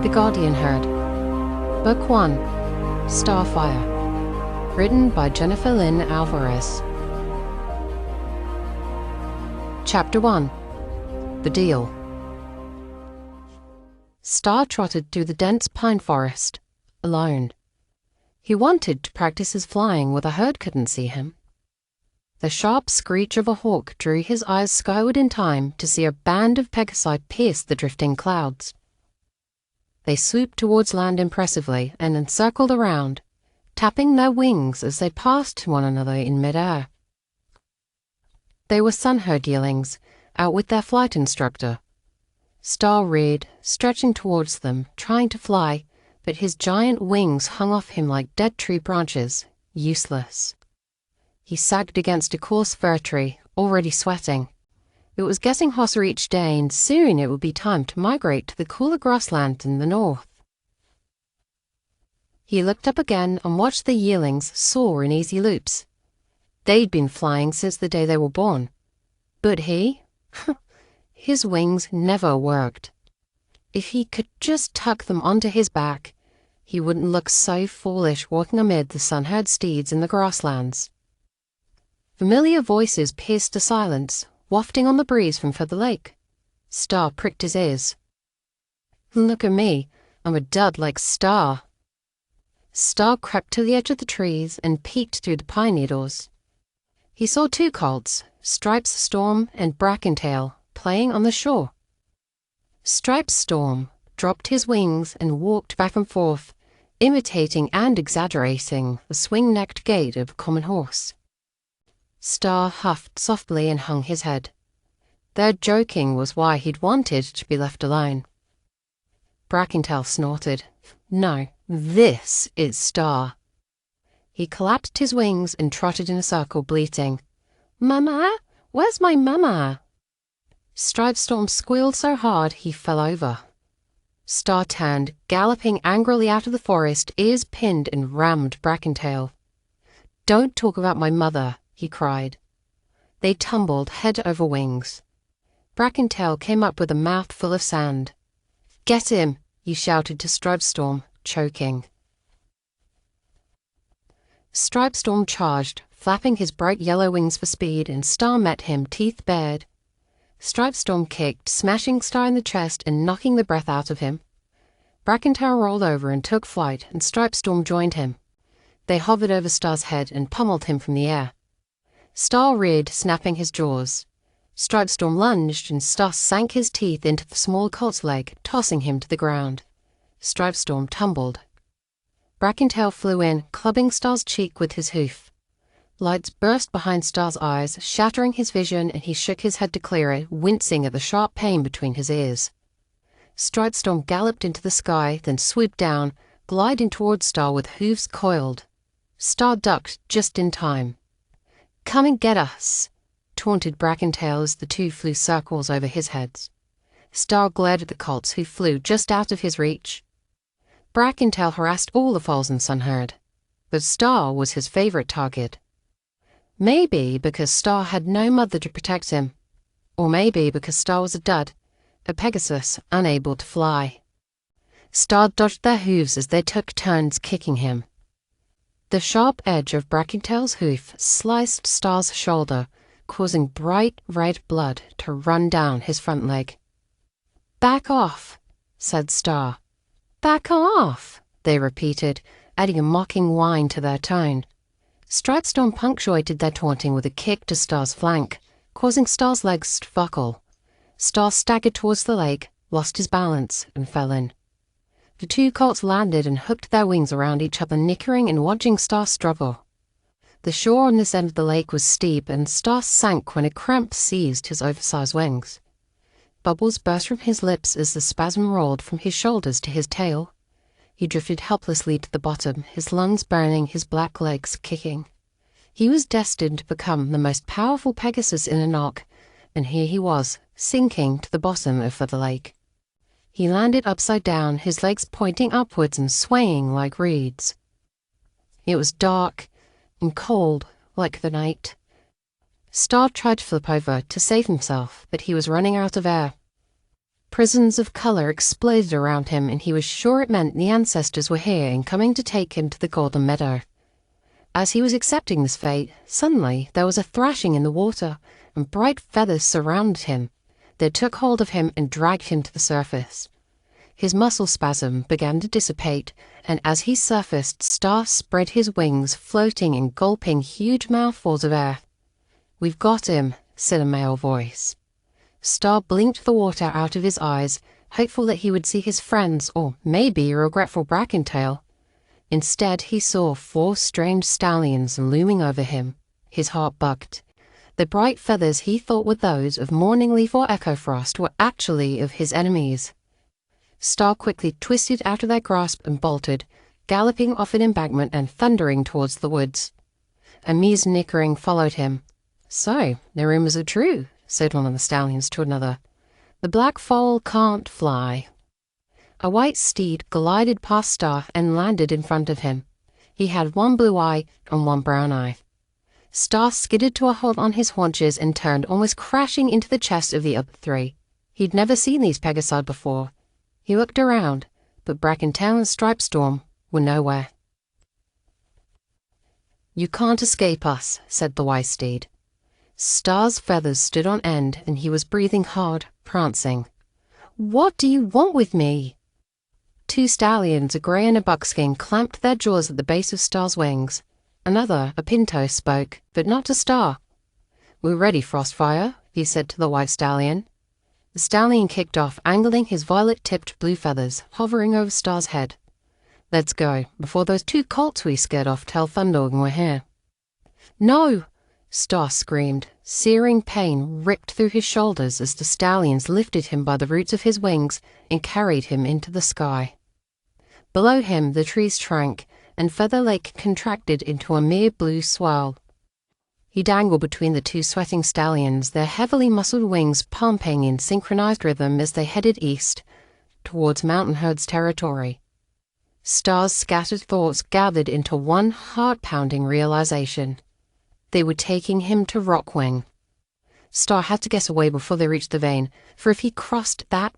The Guardian Herd. Book 1. Starfire. Written by Lynn Alvarez. Chapter 1. The Deal. Star trotted through the dense pine forest, alone. He wanted to practice his flying where the herd couldn't see him. The sharp screech of a hawk drew his eyes skyward in time to see a band of Pegasus pierce the drifting clouds. They swooped towards land impressively and then circled around, tapping their wings as they passed one another in midair. They were sun-herd yearlings, out with their flight instructor. Star reared, stretching towards them, trying to fly, but his giant wings hung off him like dead tree branches, useless. He sagged against a coarse fir tree, already sweating. It was getting hotter each day, and soon it would be time to migrate to the cooler grassland in the north. He looked up again and watched the yearlings soar in easy loops. They'd been flying since the day they were born. But he? His wings never worked. If he could just tuck them onto his back, he wouldn't look so foolish walking amid the sun-herd steeds in the grasslands. Familiar voices pierced the silence, wafting on the breeze from further lake. Star pricked his ears. Look at me, I'm a dud like Star. Star crept to the edge of the trees and peeked through the pine needles. He saw two colts, Stripes Storm and Brackentail, playing on the shore. Stripes Storm dropped his wings and walked back and forth, imitating and exaggerating the swing-necked gait of a common horse. Star huffed softly and hung his head. Their joking was why he'd wanted to be left alone. Brackentail snorted. No, this is Star. He collapsed his wings and trotted in a circle, bleating, "Mama? Where's my mama?" Stripes Storm squealed so hard he fell over. Star turned, galloping angrily out of the forest, ears pinned, and rammed Brackentail. "Don't talk about my mother," he cried. They tumbled head over wings. Brackentail came up with a mouth full of sand. "Get him!" he shouted to Stripestorm, choking. Stripestorm charged, flapping his bright yellow wings for speed, and Star met him, teeth bared. Stripestorm kicked, smashing Star in the chest and knocking the breath out of him. Brackentail rolled over and took flight, and Stripestorm joined him. They hovered over Star's head and pummeled him from the air. Star reared, snapping his jaws. Stripestorm lunged, and Star sank his teeth into the small colt's leg, tossing him to the ground. Stripestorm tumbled. Brackentail flew in, clubbing Star's cheek with his hoof. Lights burst behind Star's eyes, shattering his vision, and he shook his head to clear it, wincing at the sharp pain between his ears. Stripestorm galloped into the sky, then swooped down, gliding towards Star with hooves coiled. Star ducked just in time. "Come and get us," taunted Brackentail as the two flew circles over his heads. Star glared at the colts, who flew just out of his reach. Brackentail harassed all the foals in sun-herd, but Star was his favorite target. Maybe because Star had no mother to protect him, or maybe because Star was a dud, a Pegasus unable to fly. Star dodged their hooves as they took turns kicking him. The sharp edge of Brackentail's hoof sliced Star's shoulder, causing bright red blood to run down his front leg. "Back off," said Star. "Back off," they repeated, adding a mocking whine to their tone. Stripestorm punctuated their taunting with a kick to Star's flank, causing Star's legs to buckle. Star staggered towards the lake, lost his balance, and fell in. The two colts landed and hooked their wings around each other, nickering and watching Star struggle. The shore on this end of the lake was steep, and Star sank when a cramp seized his oversized wings. Bubbles burst from his lips as the spasm rolled from his shoulders to his tail. He drifted helplessly to the bottom, his lungs burning, his black legs kicking. He was destined to become the most powerful Pegasus in Anok, and here he was, sinking to the bottom of the lake. He landed upside down, his legs pointing upwards and swaying like reeds. It was dark and cold, like the night. Star tried to flip over to save himself, but he was running out of air. Prisons of color exploded around him, and he was sure it meant the ancestors were here and coming to take him to the Golden Meadow. As he was accepting this fate, suddenly there was a thrashing in the water, and bright feathers surrounded him. They took hold of him and dragged him to the surface. His muscle spasm began to dissipate, and as he surfaced, Star spread his wings, floating and gulping huge mouthfuls of air. "We've got him," said a male voice. Star blinked the water out of his eyes, hopeful that he would see his friends, or maybe a regretful Brackentail. Instead, he saw 4 strange stallions looming over him. His heart bucked. The bright feathers he thought were those of Morning Leaf or Echo Frost were actually of his enemies. Star quickly twisted out of their grasp and bolted, galloping off an embankment and thundering towards the woods. Amise nickering followed him. "So, the rumors are true," said one of the stallions to another. "The black foal can't fly." A white steed glided past Star and landed in front of him. He had 1 blue eye and 1 brown eye. Star skidded to a halt on his haunches and turned, almost crashing into the chest of the other 3. He'd never seen these Pegasus before. He looked around, but Brackentail and Stripestorm were nowhere. "You can't escape us," said the white steed. Star's feathers stood on end, and he was breathing hard, prancing. "What do you want with me?" 2 stallions, a grey and a buckskin, clamped their jaws at the base of Star's wings. Another, a pinto, spoke, but not to Star. "We're ready, Frostfire," he said to the white stallion. The stallion kicked off, angling his violet-tipped blue feathers, hovering over Star's head. "Let's go, before those 2 colts we scared off tell Thunderdog we're here." "No!" Star screamed. Searing pain ripped through his shoulders as the stallions lifted him by the roots of his wings and carried him into the sky. Below him, the trees shrank, and Feather Lake contracted into a mere blue swirl. He dangled between the 2 sweating stallions, their heavily muscled wings pumping in synchronized rhythm as they headed east, towards Mountain Herd's territory. Star's scattered thoughts gathered into one heart-pounding realization. They were taking him to Rockwing. Star had to get away before they reached the vein, for if he crossed that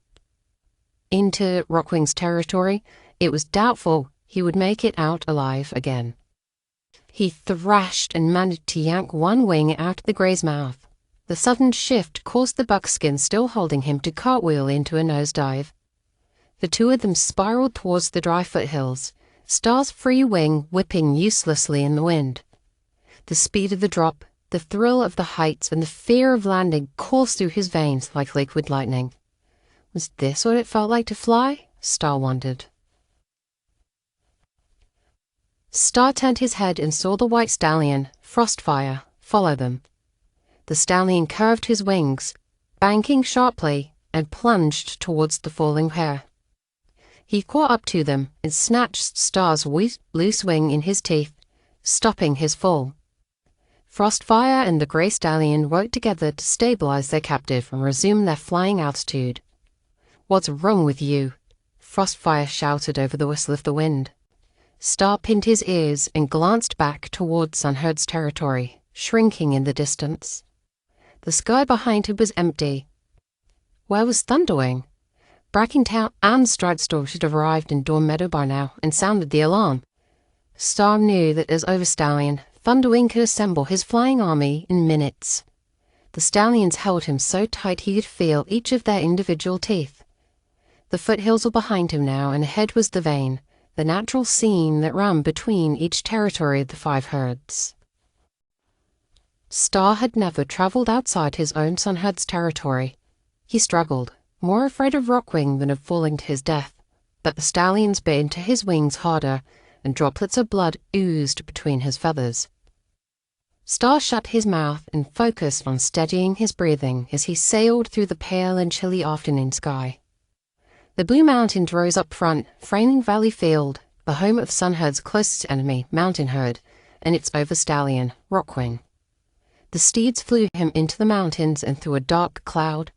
into Rockwing's territory, it was doubtful he would make it out alive again. He thrashed and managed to yank 1 wing out of the grey's mouth. The sudden shift caused the buckskin still holding him to cartwheel into a nosedive. The 2 of them spiraled towards the dry foothills, Star's free wing whipping uselessly in the wind. The speed of the drop, the thrill of the heights, and the fear of landing coursed through his veins like liquid lightning. Was this what it felt like to fly? Star wondered. Star turned his head and saw the white stallion, Frostfire, follow them. The stallion curved his wings, banking sharply, and plunged towards the falling pair. He caught up to them and snatched Star's loose wing in his teeth, stopping his fall. Frostfire and the grey stallion worked together to stabilize their captive and resume their flying altitude. "What's wrong with you?" Frostfire shouted over the whistle of the wind. Star pinned his ears and glanced back towards Sunherd's territory, shrinking in the distance. The sky behind him was empty. Where was Thunderwing? Brackentail and Stripestorm should have arrived in Dawn Meadow by now and sounded the alarm. Star knew that as Overstallion, Thunderwing could assemble his flying army in minutes. The stallions held him so tight he could feel each of their individual teeth. The foothills were behind him now, and ahead was the vein, the natural seam that ran between each territory of the 5 herds. Star had never traveled outside his own Sunherd's territory. He struggled, more afraid of Rockwing than of falling to his death, but the stallions bit into his wings harder, and droplets of blood oozed between his feathers. Star shut his mouth and focused on steadying his breathing as he sailed through the pale and chilly afternoon sky. The Blue Mountains rose up front, framing Valley Field, the home of Sunherd's closest enemy, Mountain Herd, and its overstallion, Rockwing. The steeds flew him into the mountains and through a dark cloud.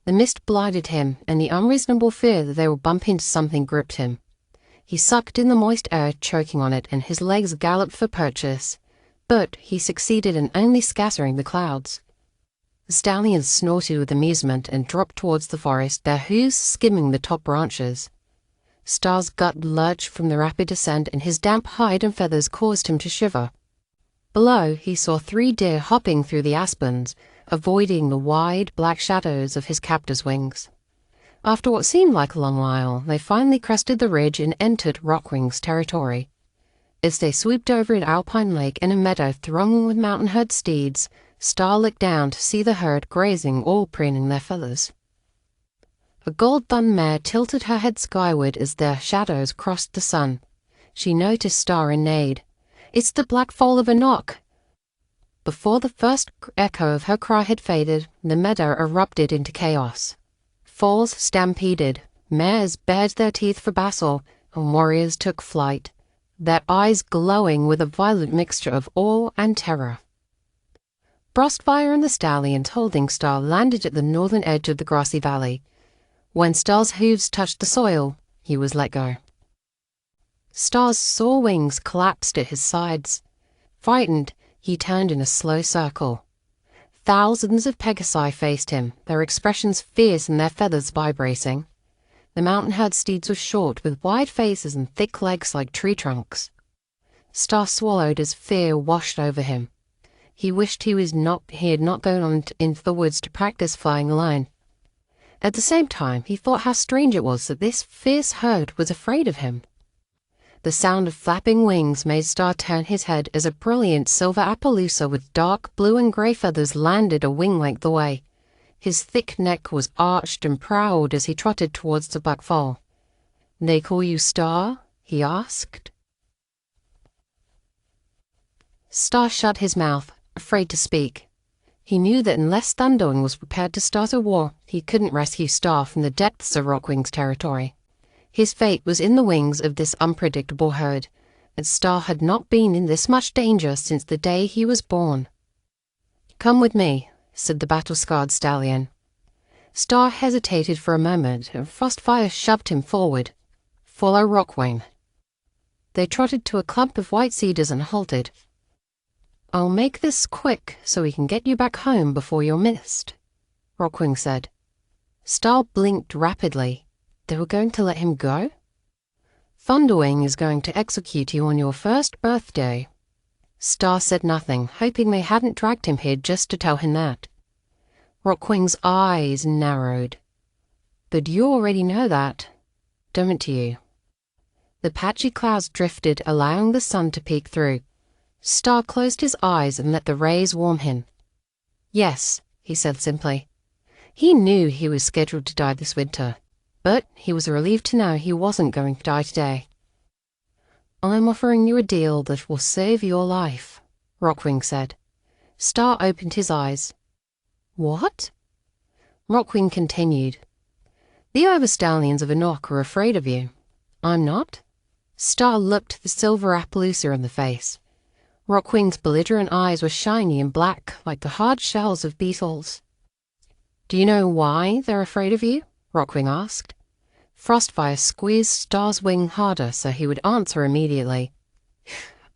The mist blinded him, and the unreasonable fear that they would bump into something gripped him. He sucked in the moist air, choking on it, and his legs galloped for purchase, but he succeeded in only scattering the clouds. The stallions snorted with amusement and dropped towards the forest, their hooves skimming the top branches. Star's gut lurched from the rapid descent, and his damp hide and feathers caused him to shiver. Below, he saw 3 deer hopping through the aspens, avoiding the wide, black shadows of his captor's wings. After what seemed like a long while, they finally crested the ridge and entered Rockwing's territory. As they swooped over an alpine lake and a meadow thronging with mountain-herd steeds, Star looked down to see the herd grazing, all preening their feathers. A gold-thumb mare tilted her head skyward as their shadows crossed the sun. She noticed Star and neighed. "It's the black foal of Anok!" Before the first echo of her cry had faded, the meadow erupted into chaos. Foals stampeded, mares bared their teeth for battle, and warriors took flight, their eyes glowing with a violent mixture of awe and terror. Starfire and the stallions holding Star landed at the northern edge of the grassy valley. When Star's hooves touched the soil, he was let go. Star's sore wings collapsed at his sides. Frightened, he turned in a slow circle. Thousands of Pegasi faced him, their expressions fierce and their feathers vibrating. The mountain-herd steeds were short, with wide faces and thick legs like tree trunks. Star swallowed as fear washed over him. He wished he had not gone on into the woods to practice flying alone. At the same time, he thought how strange it was that this fierce herd was afraid of him. The sound of flapping wings made Star turn his head as a brilliant silver Appaloosa with dark blue and grey feathers landed a wing-length away. His thick neck was arched and proud as he trotted towards the buck foal. "They call you Star?" he asked. Star shut his mouth, afraid to speak. He knew that unless Thundering was prepared to start a war, he couldn't rescue Star from the depths of Rockwing's territory. His fate was in the wings of this unpredictable herd, and Star had not been in this much danger since the day he was born. "Come with me," said the battle-scarred stallion. Star hesitated for a moment, and Frostfire shoved him forward. "Follow Rockwing." They trotted to a clump of white cedars and halted. "I'll make this quick so we can get you back home before you're missed," Rockwing said. Star blinked rapidly. They were going to let him go? "Thunderwing is going to execute you on your first birthday." Star said nothing, hoping they hadn't dragged him here just to tell him that. Rockwing's eyes narrowed. "But you already know that, don't you?" The patchy clouds drifted, allowing the sun to peek through. Star closed his eyes and let the rays warm him. "Yes," he said simply. He knew he was scheduled to die this winter, but he was relieved to know he wasn't going to die today. "I'm offering you a deal that will save your life," Rockwing said. Star opened his eyes. "What?" Rockwing continued. "The overstallions of Anok are afraid of you. I'm not." Star looked the silver Appaloosa in the face. Rockwing's belligerent eyes were shiny and black like the hard shells of beetles. "Do you know why they're afraid of you?" Rockwing asked. Frostfire squeezed Star's wing harder so he would answer immediately.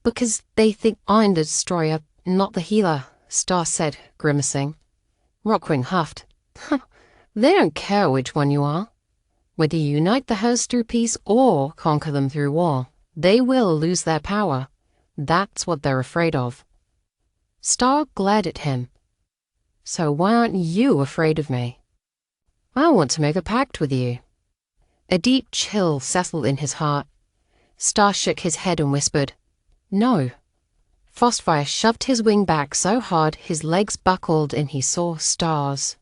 "Because they think I'm the destroyer, not the healer," Star said, grimacing. Rockwing huffed. "They don't care which one you are. Whether you unite the herds through peace or conquer them through war, they will lose their power. That's what they're afraid of." Star glared at him. "So why aren't you afraid of me?" "I want to make a pact with you." A deep chill settled in his heart. Star shook his head and whispered, "No." Frostfire shoved his wing back so hard his legs buckled and he saw stars.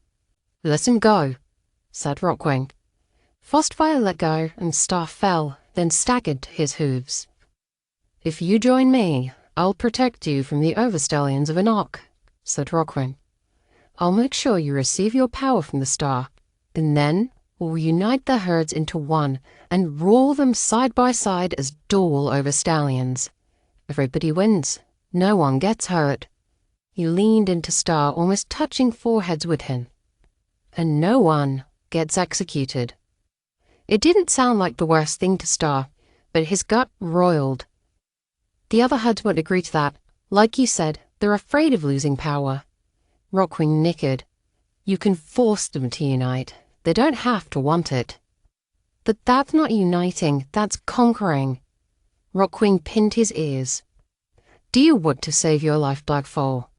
"Let him go," said Rockwing. Frostfire let go and Star fell, then staggered to his hooves. "If you join me, I'll protect you from the overstallions of Anok," said Rockwing. "I'll make sure you receive your power from the star, and then we'll unite the herds into one and rule them side by side as dual overstallions. Everybody wins. No one gets hurt." He leaned into Star, almost touching foreheads with him. "And no one gets executed." It didn't sound like the worst thing to Star, but his gut roiled. The other herds won't agree to that. Like you said, they're afraid of losing power. Rockwing nickered. You can force them to unite. They don't have to want it. But that's not uniting, that's conquering. Rockwing pinned his ears. Do you want to save your life, Black Foal?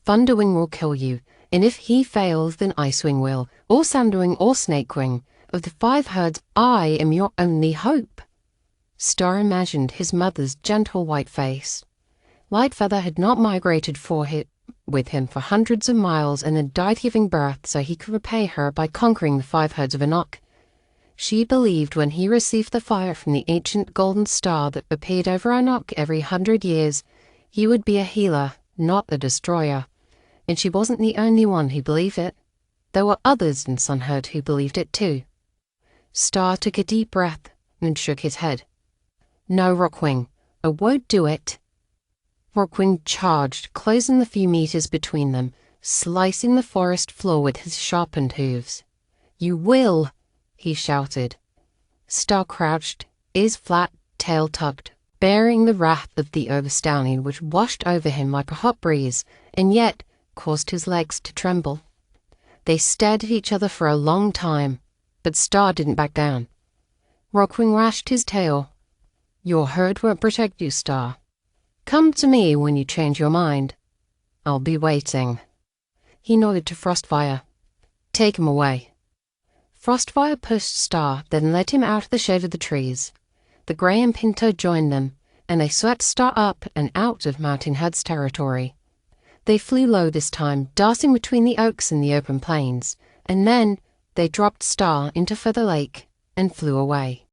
Thunderwing will kill you, and if he fails, then Icewing will, or Sandwing or Snakewing. Of the 5 herds, I am your only hope. Star imagined his mother's gentle white face. Lightfeather had not migrated with him for hundreds of miles and had died giving birth so he could repay her by conquering the 5 herds of Anok. She believed when he received the fire from the ancient golden star that appeared over Anok every 100 years, he would be a healer, not a destroyer. And she wasn't the only one who believed it. There were others in Sunherd who believed it too. Star took a deep breath and shook his head. No, Rockwing, I won't do it. Rockwing charged, closing the few meters between them, slicing the forest floor with his sharpened hooves. You will, he shouted. Star crouched, ears flat, tail tucked, bearing the wrath of the overstallion which washed over him like a hot breeze, and yet caused his legs to tremble. They stared at each other for a long time, but Star didn't back down. Rockwing lashed his tail. Your herd won't protect you, Star. Come to me when you change your mind. I'll be waiting. He nodded to Frostfire. Take him away. Frostfire pushed Star, then led him out of the shade of the trees. The Grey and Pinto joined them, and they swept Star up and out of Mountain Herd's territory. They flew low this time, darting between the oaks and the open plains, and then they dropped Star into Feather Lake and flew away.